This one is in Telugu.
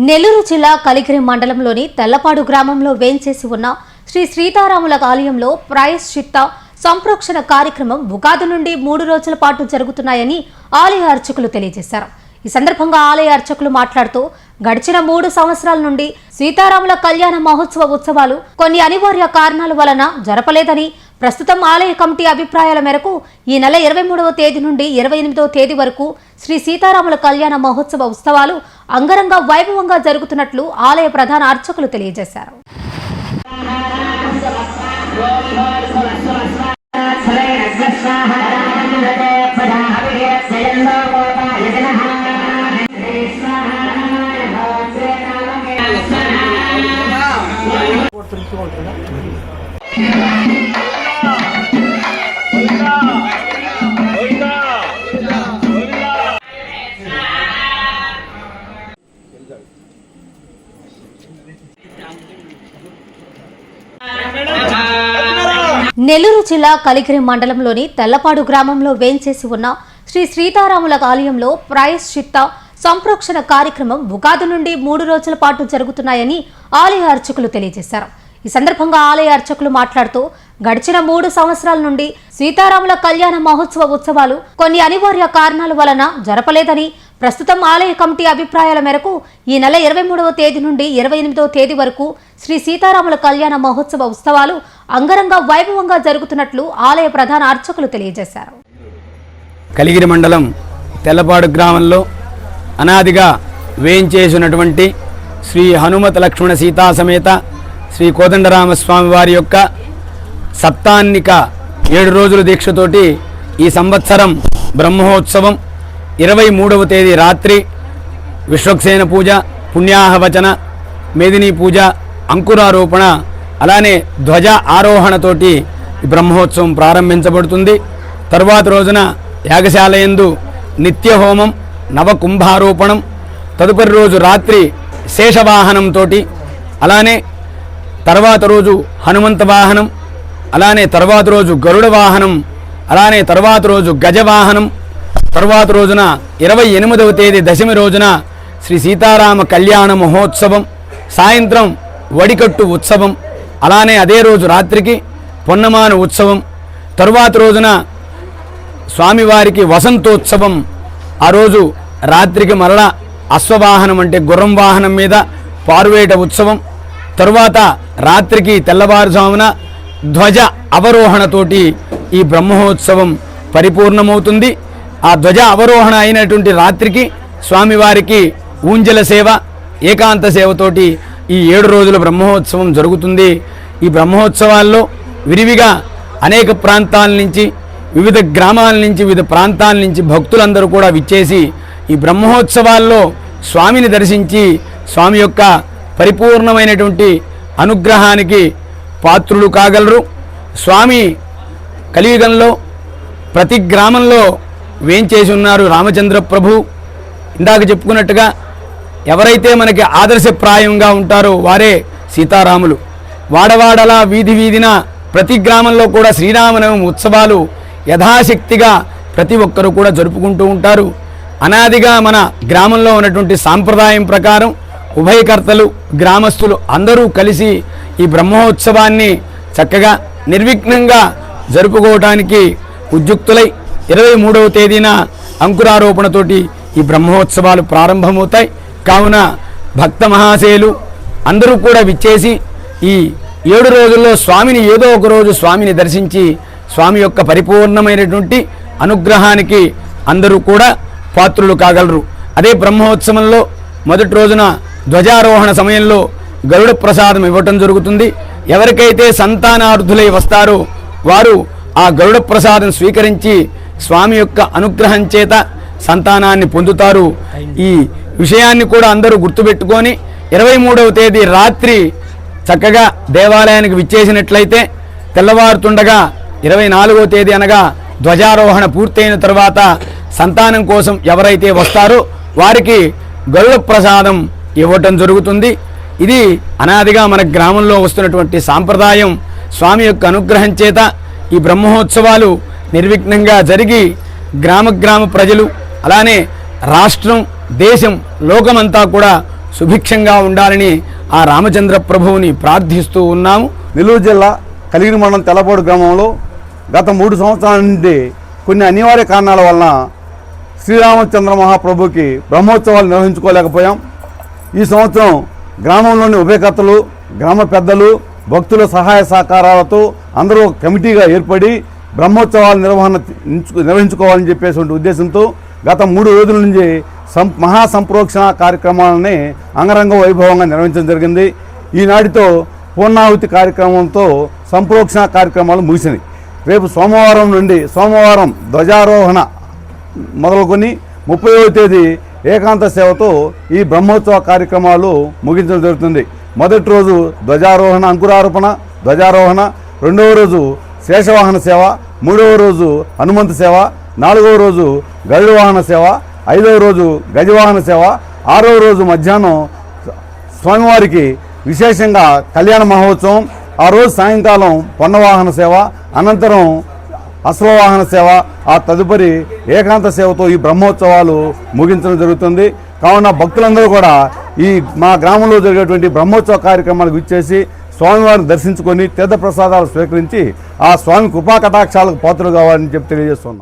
నెల్లూరు జిల్లా కలిగిరి మండలంలోని తెల్లపాడు గ్రామంలో వేంచేసి ఉన్న శ్రీ సీతారాముల ఆలయంలో ప్రాయశ్చిత్త సంప్రోక్షణ కార్యక్రమం ఉగాది నుండి 3 రోజుల పాటు జరుగుతున్నాయని ఆలయ అర్చకులు తెలియజేశారు. ఈ సందర్భంగా ఆలయ అర్చకులు మాట్లాడుతూ గడిచిన 3 సంవత్సరాల నుండి సీతారాముల కళ్యాణ మహోత్సవ ఉత్సవాలు కొన్ని అనివార్య కారణాల వలన జరపలేదని, ప్రస్తుతం ఆలయ కమిటీ అభిప్రాయాల మేరకు ఈ నెల 23వ తేదీ నుండి 28వ తేదీ వరకు శ్రీ సీతారాముల కళ్యాణ మహోత్సవ ఉత్సవాలు అంగరంగ వైభవంగా జరుగుతున్నట్లు ఆలయ ప్రధాన అర్చకులు తెలియజేశారు. నెల్లూరు జిల్లా కలిగిరి మండలంలోని తెల్లపాడు గ్రామంలో వేంచేసి ఉన్న శ్రీ సీతారాముల ఆలయంలో ప్రాయశ్చిత్త సంప్రోక్షణ కార్యక్రమం ఉగాది నుండి 3 రోజుల పాటు జరుగుతున్నాయని ఆలయ అర్చకులు తెలియజేశారు. ఈ సందర్భంగా ఆలయ అర్చకులు మాట్లాడుతూ గడిచిన 3 సంవత్సరాల నుండి సీతారాముల కళ్యాణ మహోత్సవ ఉత్సవాలు కొన్ని అనివార్య కారణాల వలన జరపలేదని, ప్రస్తుతం ఆలయ కమిటీ అభిప్రాయాల మేరకు ఈ నెల 23వ తేదీ నుండి 28వ తేదీ వరకు శ్రీ సీతారాముల కళ్యాణ మహోత్సవ ఉత్సవాలు అంగరంగ వైభవంగా జరుగుతున్నట్లు ఆలయ ప్రధాన అర్చకులు తెలియజేశారు. కలిగిరి మండలం తెల్లపాడు గ్రామంలో అనాదిగా వేంచేసినటువంటి శ్రీ హనుమత లక్ష్మణ సీతా సమేత శ్రీ కోదండరామస్వామి వారి యొక్క సప్తాన్నిక 7 రోజుల దీక్షతోటి ఈ సంవత్సరం బ్రహ్మోత్సవం 23వ తేదీ రాత్రి విశ్వక్సేన పూజ, పుణ్యాహవచన, మేదినీ పూజ, అంకురారోపణ, అలానే ధ్వజ ఆరోహణతోటి ఈ బ్రహ్మోత్సవం ప్రారంభించబడుతుంది. తరువాత రోజున యాగశాలయందు నిత్యహోమం, నవకుంభారోపణం, తదుపరి రోజు రాత్రి శేషవాహనంతో, అలానే తర్వాత రోజు హనుమంత వాహనం, అలానే తర్వాత రోజు గరుడ వాహనం, అలానే తర్వాత రోజు గజవాహనం, తర్వాత రోజున 28వ తేదీ దశమి రోజున శ్రీ సీతారామ కళ్యాణ మహోత్సవం, సాయంత్రం వడికట్టు ఉత్సవం, అలానే అదే రోజు రాత్రికి పొన్నమాన ఉత్సవం, తరువాత రోజున స్వామివారికి వసంతోత్సవం, ఆ రోజు రాత్రికి మరలా అశ్వవాహనం అంటే గుర్రం వాహనం మీద పారువేట ఉత్సవం, తరువాత రాత్రికి తెల్లవారుజామున ధ్వజ అవరోహణతోటి ఈ బ్రహ్మోత్సవం పరిపూర్ణమవుతుంది. ఆ ధ్వజ అవరోహణ అయినటువంటి రాత్రికి స్వామివారికి ఊంజల సేవ, ఏకాంత సేవతోటి ఈ 7 రోజుల బ్రహ్మోత్సవం జరుగుతుంది. ఈ బ్రహ్మోత్సవాల్లో విరివిగా అనేక ప్రాంతాల నుంచి, వివిధ గ్రామాల నుంచి, వివిధ ప్రాంతాల నుంచి భక్తులందరూ కూడా విచ్చేసి ఈ బ్రహ్మోత్సవాల్లో స్వామిని దర్శించి స్వామి యొక్క పరిపూర్ణమైనటువంటి అనుగ్రహానికి పాత్రులు కాగలరు. స్వామి కలియుగంలో ప్రతి గ్రామంలో వేంచేసి ఉన్నారు రామచంద్ర ప్రభు. ఇందాక చెప్పుకున్నట్టుగా ఎవరైతే మనకి ఆదర్శప్రాయంగా ఉంటారో వారే సీతారాములు. వాడవాడలా వీధి వీధిన ప్రతి గ్రామంలో కూడా శ్రీరామనవమి ఉత్సవాలు యథాశక్తిగా ప్రతి ఒక్కరూ కూడా జరుపుకుంటూ ఉంటారు. అనాదిగా మన గ్రామంలో ఉన్నటువంటి సాంప్రదాయం ప్రకారం ఉభయకర్తలు, గ్రామస్తులు అందరూ కలిసి ఈ బ్రహ్మోత్సవాన్ని చక్కగా నిర్విఘ్నంగా జరుపుకోవడానికి ఉద్యుక్తులై 23వ తేదీన అంకురారోపణతోటి ఈ బ్రహ్మోత్సవాలు ప్రారంభమవుతాయి. కావున భక్త మహాశయులు అందరూ కూడా విచ్చేసి ఈ 7 రోజుల్లో స్వామిని ఏదో ఒక రోజు స్వామిని దర్శించి స్వామి యొక్క పరిపూర్ణమైనటువంటి అనుగ్రహానికి అందరూ కూడా పాత్రులు కాగలరు. అదే బ్రహ్మోత్సవంలో మొదటి రోజున ధ్వజారోహణ సమయంలో గరుడ ప్రసాదం ఇవ్వటం జరుగుతుంది. ఎవరికైతే సంతానార్థులై వస్తారో వారు ఆ గరుడ ప్రసాదం స్వీకరించి స్వామి యొక్క అనుగ్రహం చేత సంతానాన్ని పొందుతారు. ఈ విషయాన్ని కూడా అందరూ గుర్తుపెట్టుకొని 23వ తేదీ రాత్రి చక్కగా దేవాలయానికి విచ్చేసినట్లయితే తెల్లవారుతుండగా 24వ తేదీ అనగా ధ్వజారోహణ పూర్తయిన తర్వాత సంతానం కోసం ఎవరైతే వస్తారో వారికి గరుడ ప్రసాదం ఇవ్వటం జరుగుతుంది. ఇది అనాదిగా మన గ్రామంలో వస్తున్నటువంటి సాంప్రదాయం. స్వామి యొక్క అనుగ్రహం చేత ఈ బ్రహ్మోత్సవాలు నిర్విఘ్నంగా జరిగి గ్రామ ప్రజలు అలానే రాష్ట్రం, దేశం, లోకమంతా కూడా సుభిక్షంగా ఉండాలని ఆ రామచంద్ర ప్రభువుని ప్రార్థిస్తూ ఉన్నాము. నెల్లూరు జిల్లా కలిగిరి మండలం తెల్లపాడు గ్రామంలో గత 3 సంవత్సరాల నుండి కొన్ని అనివార్య కారణాల వలన శ్రీరామచంద్ర మహాప్రభుకి బ్రహ్మోత్సవాలు నిర్వహించుకోలేకపోయాం. ఈ సంవత్సరం గ్రామంలోని ఉభయకర్తలు, గ్రామ పెద్దలు, భక్తుల సహాయ సహకారాలతో అందరూ కమిటీగా ఏర్పడి బ్రహ్మోత్సవాల నిర్వహించుకోవాలని చెప్పేటువంటి ఉద్దేశంతో గత 3 రోజుల నుంచి మహాసంప్రోక్షణ కార్యక్రమాలని అంగరంగ వైభవంగా నిర్వహించడం జరిగింది. ఈనాటితో పూర్ణాహుతి కార్యక్రమంతో సంప్రోక్షణ కార్యక్రమాలు ముగిసినాయి. రేపు సోమవారం ధ్వజారోహణ మొదలుకొని 30వ తేదీ ఏకాంత సేవతో ఈ బ్రహ్మోత్సవ కార్యక్రమాలు ముగించడం జరుగుతుంది. మొదటి రోజు ధ్వజారోహణ, అంకురారోపణ, ధ్వజారోహణ, 2వ రోజు శేషవాహన సేవ, 3వ రోజు హనుమంత సేవ, 4వ రోజు గరుడ వాహన సేవ, 5వ రోజు గజవాహన సేవ, 6వ రోజు మధ్యాహ్నం స్వామివారికి విశేషంగా కళ్యాణ మహోత్సవం, ఆ రోజు సాయంకాలం పొన్నవాహన సేవ, అనంతరం అశ్వవాహన సేవ, ఆ తదుపరి ఏకాంత సేవతో ఈ బ్రహ్మోత్సవాలు ముగించడం జరుగుతుంది. కావున భక్తులందరూ కూడా ఈ మా గ్రామంలో జరిగేటువంటి బ్రహ్మోత్సవ కార్యక్రమాలకు విచ్చేసి స్వామివారిని దర్శించుకొని తీర్థప్రసాదాలు స్వీకరించి ఆ స్వామి కృపా కటాక్షాలకు పాత్రలు కావాలని చెప్పి తెలియజేస్తున్నాం.